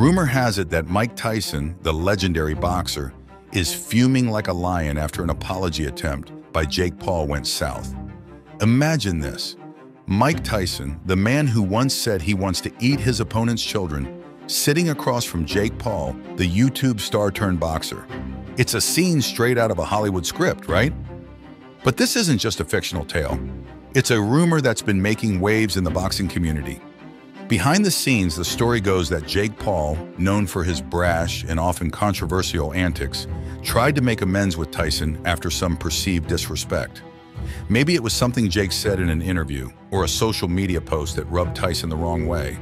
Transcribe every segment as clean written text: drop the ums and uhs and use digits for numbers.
Rumor has it that Mike Tyson, the legendary boxer, is fuming like a lion after an apology attempt by Jake Paul went south. Imagine this. Mike Tyson, the man who once said he wants to eat his opponent's children, sitting across from Jake Paul, the YouTube star turned boxer. It's a scene straight out of a Hollywood script, right? But this isn't just a fictional tale. It's a rumor that's been making waves in the boxing community. Behind the scenes, the story goes that Jake Paul, known for his brash and often controversial antics, tried to make amends with Tyson after some perceived disrespect. Maybe it was something Jake said in an interview or a social media post that rubbed Tyson the wrong way.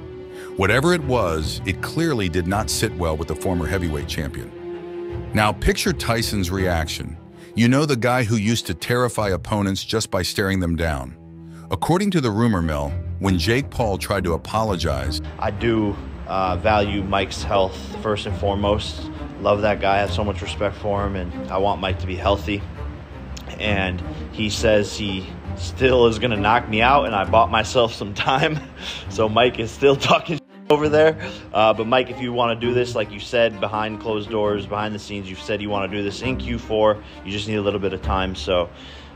Whatever it was, it clearly did not sit well with the former heavyweight champion. Now picture Tyson's reaction. You know, the guy who used to terrify opponents just by staring them down. According to the rumor mill, when Jake Paul tried to apologize, I do value Mike's health first and foremost. Love that guy, I have so much respect for him, and I want Mike to be healthy. And he says he still is gonna knock me out, and I bought myself some time. So Mike is still talking over there. But Mike, if you wanna do this, like you said, behind closed doors, behind the scenes, you've said you wanna do this in Q4. You just need a little bit of time. So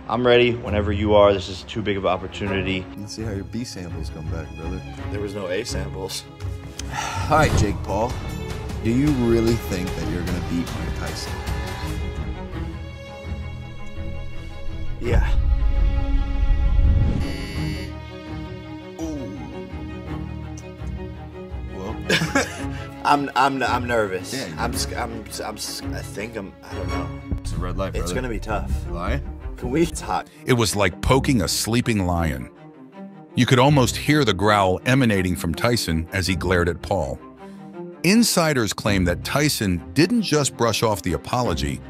I'm ready whenever you are. This is too big of an opportunity. Let's see how your B samples come back, brother. There was no A samples. All right, Jake Paul. Do you really think that you're gonna beat Mike Tyson? Yeah. Well, I'm nervous. Yeah, I think I don't know. it's a red light, brother. It's gonna be tough. Lion? Can we? It's hot. it was like poking a sleeping lion. You could almost hear the growl emanating from Tyson as he glared at Paul. Insiders claim that Tyson didn't just brush off the apology,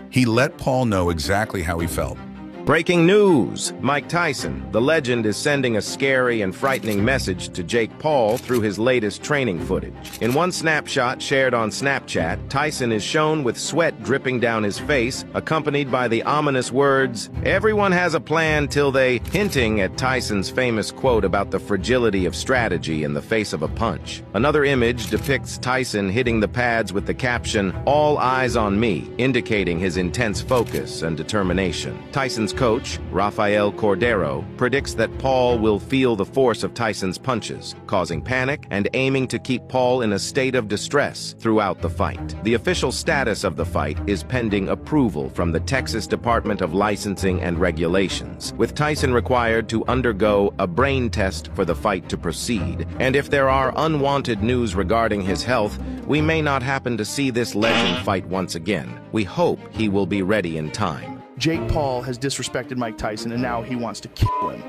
he let Paul know exactly how he felt. Breaking news! Mike Tyson, the legend, is sending a scary and frightening message to Jake Paul through his latest training footage. In one snapshot shared on Snapchat, Tyson is shown with sweat dripping down his face, accompanied by the ominous words, "Everyone has a plan till they," hinting at Tyson's famous quote about the fragility of strategy in the face of a punch. Another image depicts Tyson hitting the pads with the caption, "All eyes on me," indicating his intense focus and determination. Tyson's coach, Rafael Cordero, predicts that Paul will feel the force of Tyson's punches, causing panic and aiming to keep Paul in a state of distress throughout the fight. The official status of the fight is pending approval from the Texas Department of Licensing and Regulations, with Tyson required to undergo a brain test for the fight to proceed. And if there are unwanted news regarding his health, we may not happen to see this legend fight once again. We hope he will be ready in time. Jake Paul has disrespected Mike Tyson, and now he wants to kill him.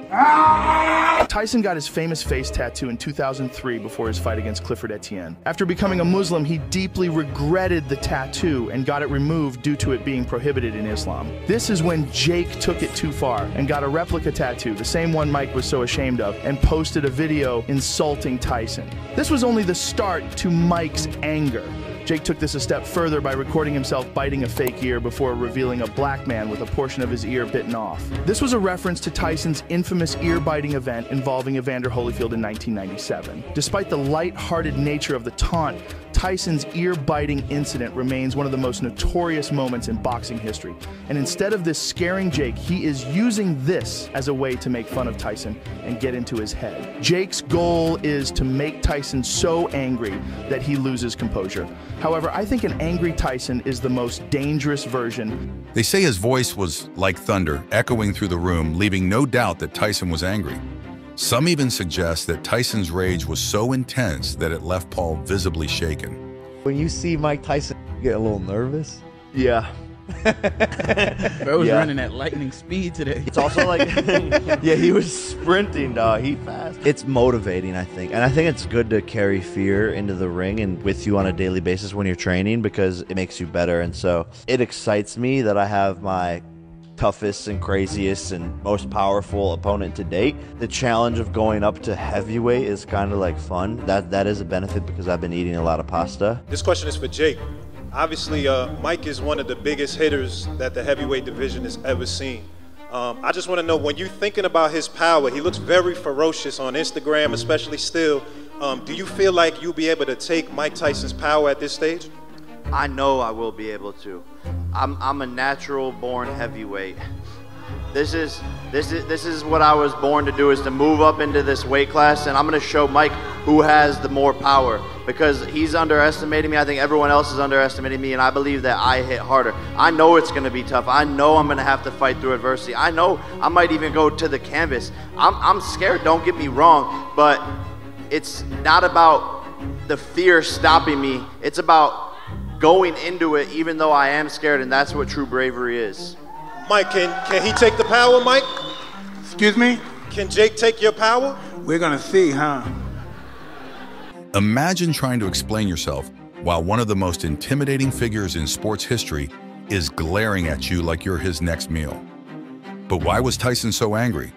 Tyson got his famous face tattoo in 2003 before his fight against Clifford Etienne. After becoming a Muslim, he deeply regretted the tattoo and got it removed due to it being prohibited in Islam. This is when Jake took it too far and got a replica tattoo, the same one Mike was so ashamed of, and posted a video insulting Tyson. This was only the start to Mike's anger. Jake took this a step further by recording himself biting a fake ear before revealing a black man with a portion of his ear bitten off. This was a reference to Tyson's infamous ear-biting event involving Evander Holyfield in 1997. Despite the light-hearted nature of the taunt, Tyson's ear-biting incident remains one of the most notorious moments in boxing history. And instead of this scaring Jake, he is using this as a way to make fun of Tyson and get into his head. Jake's goal is to make Tyson so angry that he loses composure. However, I think an angry Tyson is the most dangerous version. They say his voice was like thunder, echoing through the room, leaving no doubt that Tyson was angry. Some even suggest that Tyson's rage was so intense that it left Paul visibly shaken. When you see Mike Tyson, you get a little nervous. Yeah. Bro was running at lightning speed today. It's also like, yeah, he was sprinting, dog. He fast. It's motivating, I think. And I think it's good to carry fear into the ring and with you on a daily basis when you're training, because it makes you better. And so it excites me that I have my toughest and craziest and most powerful opponent to date. The challenge of going up to heavyweight is kind of like fun. That is a benefit because I've been eating a lot of pasta. This question is for Jake. Obviously, Mike is one of the biggest hitters that the heavyweight division has ever seen. I just want to know, when you're thinking about his power, he looks very ferocious on Instagram, especially still. Do you feel like you'll be able to take Mike Tyson's power at this stage? I know I will be able to. I'm a natural born heavyweight. This is what I was born to do, is to move up into this weight class, and I'm gonna show Mike who has the more power, because he's underestimating me. I think everyone else is underestimating me, and I believe that I hit harder. I know it's gonna be tough. I know I'm gonna have to fight through adversity. I know I might even go to the canvas. I'm scared, don't get me wrong, but it's not about the fear stopping me. It's about going into it even though I am scared, and that's what true bravery is. Mike, can he take the power, Mike? Excuse me? Can Jake take your power? We're gonna see, huh? Imagine trying to explain yourself while one of the most intimidating figures in sports history is glaring at you like you're his next meal. But why was Tyson so angry?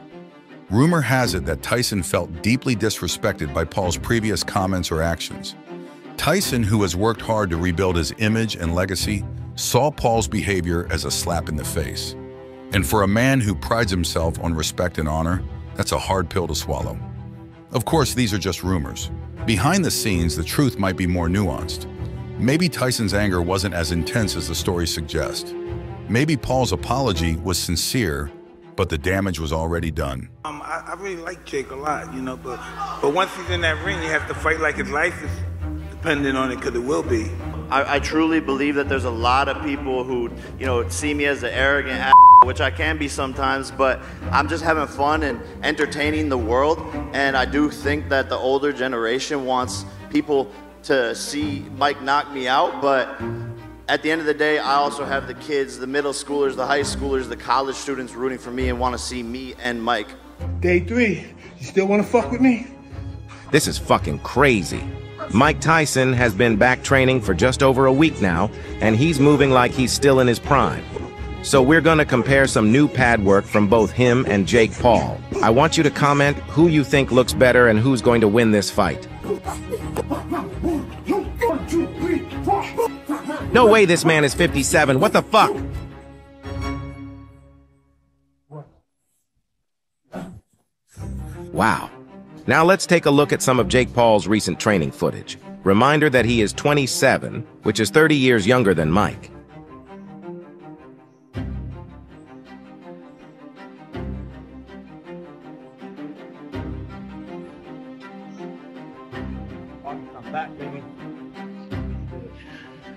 Rumor has it that Tyson felt deeply disrespected by Paul's previous comments or actions. Tyson, who has worked hard to rebuild his image and legacy, saw Paul's behavior as a slap in the face. And for a man who prides himself on respect and honor, that's a hard pill to swallow. Of course, these are just rumors. Behind the scenes, the truth might be more nuanced. Maybe Tyson's anger wasn't as intense as the story suggests. Maybe Paul's apology was sincere, but the damage was already done. I really like Jake a lot, you know, but once he's in that ring, you have to fight like his life is dependent on it, because it will be. I truly believe that there's a lot of people who, you know, see me as an arrogant which I can be sometimes, but I'm just having fun and entertaining the world. And I do think that the older generation wants people to see Mike knock me out, but at the end of the day, I also have the kids, the middle schoolers, the high schoolers, the college students rooting for me and want to see me and Mike. Day 3, you still want to fuck with me? This is fucking crazy. Mike Tyson has been back training for just over a week now, and he's moving like he's still in his prime. So we're gonna compare some new pad work from both him and Jake Paul. I want you to comment who you think looks better and who's going to win this fight. No way this man is 57, what the fuck? Wow. Now let's take a look at some of Jake Paul's recent training footage. Reminder that he is 27, which is 30 years younger than Mike.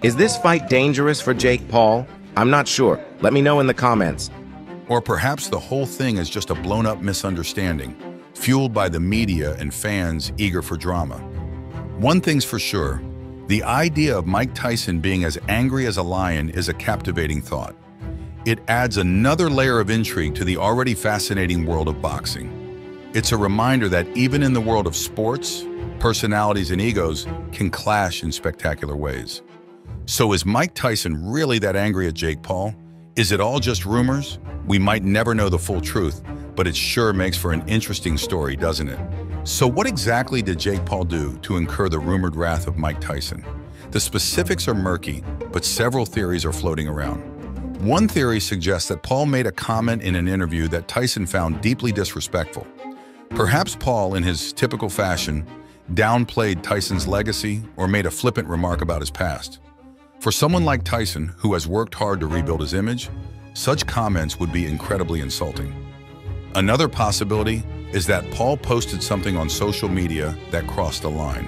Is this fight dangerous for Jake Paul? I'm not sure. Let me know in the comments. Or perhaps the whole thing is just a blown-up misunderstanding, fueled by the media and fans eager for drama. One thing's for sure, the idea of Mike Tyson being as angry as a lion is a captivating thought. It adds another layer of intrigue to the already fascinating world of boxing. It's a reminder that even in the world of sports, personalities and egos can clash in spectacular ways. So is Mike Tyson really that angry at Jake Paul? Is it all just rumors? We might never know the full truth, but it sure makes for an interesting story, doesn't it? So what exactly did Jake Paul do to incur the rumored wrath of Mike Tyson? The specifics are murky, but several theories are floating around. One theory suggests that Paul made a comment in an interview that Tyson found deeply disrespectful. Perhaps Paul, in his typical fashion, downplayed Tyson's legacy or made a flippant remark about his past. For someone like Tyson, who has worked hard to rebuild his image, such comments would be incredibly insulting. Another possibility is that Paul posted something on social media that crossed a line.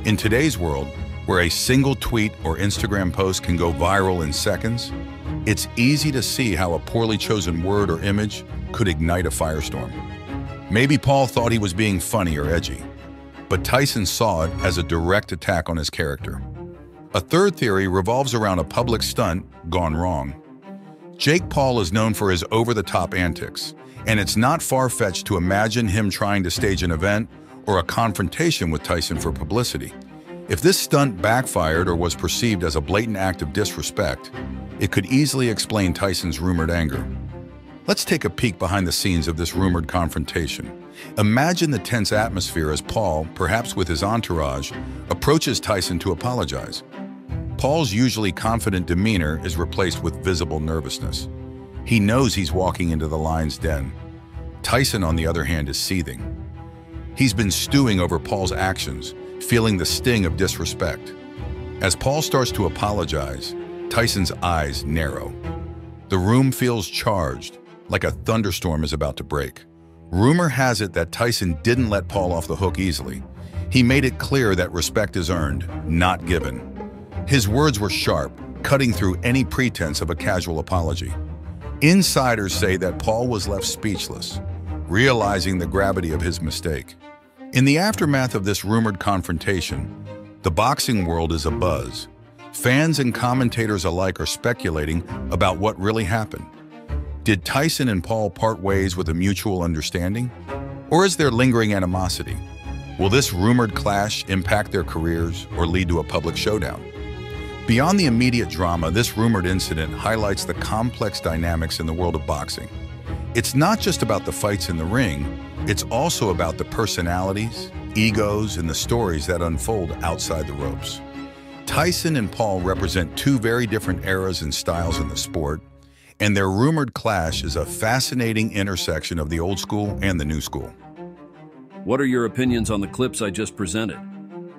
In today's world, where a single tweet or Instagram post can go viral in seconds, it's easy to see how a poorly chosen word or image could ignite a firestorm. Maybe Paul thought he was being funny or edgy, but Tyson saw it as a direct attack on his character. A third theory revolves around a public stunt gone wrong. Jake Paul is known for his over-the-top antics, and it's not far-fetched to imagine him trying to stage an event or a confrontation with Tyson for publicity. If this stunt backfired or was perceived as a blatant act of disrespect, it could easily explain Tyson's rumored anger. Let's take a peek behind the scenes of this rumored confrontation. Imagine the tense atmosphere as Paul, perhaps with his entourage, approaches Tyson to apologize. Paul's usually confident demeanor is replaced with visible nervousness. He knows he's walking into the lion's den. Tyson, on the other hand, is seething. He's been stewing over Paul's actions, feeling the sting of disrespect. As Paul starts to apologize, Tyson's eyes narrow. The room feels charged, like a thunderstorm is about to break. Rumor has it that Tyson didn't let Paul off the hook easily. He made it clear that respect is earned, not given. His words were sharp, cutting through any pretense of a casual apology. Insiders say that Paul was left speechless, realizing the gravity of his mistake. In the aftermath of this rumored confrontation, the boxing world is abuzz. Fans and commentators alike are speculating about what really happened. Did Tyson and Paul part ways with a mutual understanding? Or is there lingering animosity? Will this rumored clash impact their careers or lead to a public showdown? Beyond the immediate drama, this rumored incident highlights the complex dynamics in the world of boxing. It's not just about the fights in the ring, it's also about the personalities, egos, and the stories that unfold outside the ropes. Tyson and Paul represent two very different eras and styles in the sport, and their rumored clash is a fascinating intersection of the old school and the new school. What are your opinions on the clips I just presented?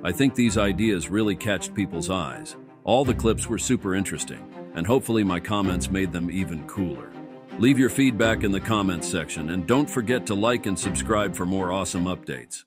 I think these ideas really catched people's eyes. All the clips were super interesting, and hopefully my comments made them even cooler. Leave your feedback in the comments section, and don't forget to like and subscribe for more awesome updates.